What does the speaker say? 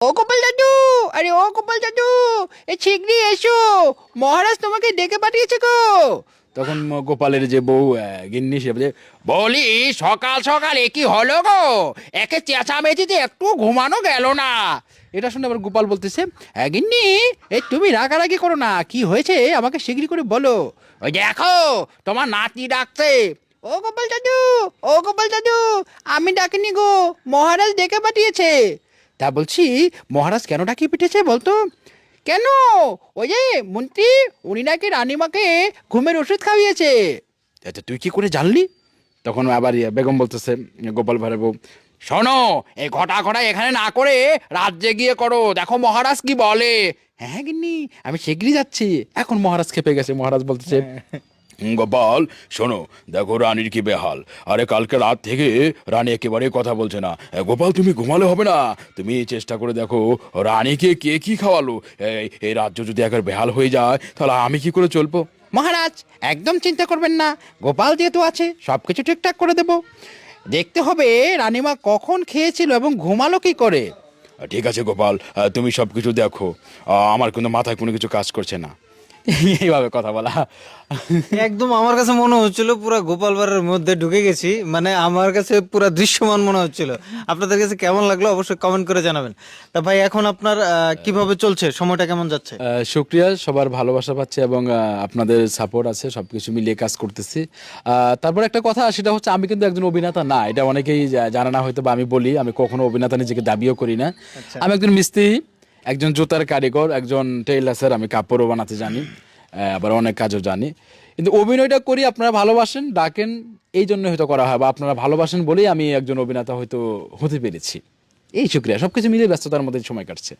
ও গোপাল দাদু, আরে ও গোপাল দাদু, এ শিগগিরই এসো, মহারাজ তোমাকে ডেকে পাঠিয়েছে গো। তখন গোপালের যে বউ গিন্নি সে বলে, বলি সকাল সকাল এ কি হলো গো, একে চেঁচামেচিতে একটু ঘুমানো গেল না। এটা শুনে আবার গোপাল বলতেছে, গিন্নি এই তুমি রাগারাগি করো না, কি হয়েছে আমাকে শিগগিরই করে বলো। ওই দেখো তোমার নাতি ডাকছে। ও গোপাল দাদু, ও গোপাল দাদু, আমি ডাকিনি গো, মহারাজ ডেকে পাঠিয়েছে। তা বলছি, মহারাজ কেন ডাকিয়ে পিঠেছে বলতো? কেন, ওই যে মন্ত্রী, উনি নাকি রানীমাকে ঘুমের ওষুধ খাইয়েছে। আচ্ছা তুই কি করে জানলি? তখন আবার বেগম বলতেছে, গোপাল ভাঁড়ের বউ, শোনো, এই ঘটা ঘটা এখানে না করে রাজ্যে গিয়ে করো, দেখো মহারাজ কি বলে। হ্যাঁ গিন্নি, আমি শিগগিরই যাচ্ছি। এখন মহারাজ খেপে গেছে, মহারাজ বলতেছে, গোপাল শোনো, দেখো রানীর কি বেহাল, আরে কালকে রাত থেকে রানী একেবারে কথা বলছে না। গোপাল তুমি ঘুমালে হবে না, তুমি চেষ্টা করে দেখো রানীকে কে কি খাওয়ালো। এই রাজ্য যদি একবার বেহাল হয়ে যায় তাহলে আমি কি করে চলবো? মহারাজ একদম চিন্তা করবেন না, গোপাল যেহেতু আছে সব কিছু ঠিকঠাক করে দেব। দেখতে হবে রানীমা কখন খেয়েছিল এবং ঘুমালো কি করে। ঠিক আছে গোপাল, তুমি সব কিছু দেখো, আমার কিন্তু মাথায় কোনো কিছু কাজ করছে না। এইভাবে কথা বলা। একদম আমার কাছে মনে হচ্ছিল পুরো গোপাল ভাঁড়ের মধ্যে ঢুকে গেছি, মানে আমার কাছে পুরো দৃশ্যমান মনে হচ্ছিল। আপনাদের কাছে কেমন লাগলো অবশ্যই কমেন্ট করে জানাবেন। তা ভাই এখন আপনার কিভাবে চলছে, সময়টা কেমন যাচ্ছে? শুক্রিয়া, সবার ভালোবাসা পাচ্ছে এবং আপনাদের সাপোর্ট আছে, সবকিছু মিলিয়ে কাজ করতেছি। তারপর একটা কথা, সেটা হচ্ছে আমি কিন্তু একজন অভিনেতা না, এটা অনেকেই জানে না হয়তো, বা আমি বলি আমি কখনো অভিনেতা নিজেকে দাবিও করি না। আমি একজন মিস্ত্রি, একজন জুতার কারিগর, একজন টেইলার্সের, আমি কাপড়ও বানাতে জানি, আবার অনেক কাজও জানি। কিন্তু অভিনয়টা করি, আপনারা ভালোবাসেন ডাকেন, এই জন্য হয়তো করা হয়, বা আপনারা ভালোবাসেন বলেই আমি একজন অভিনেতা হয়তো হতে পেরেছি। এই শুক্রিয়া, সবকিছু মিলিয়ে ব্যস্ততার মধ্যে সময় কাটছে।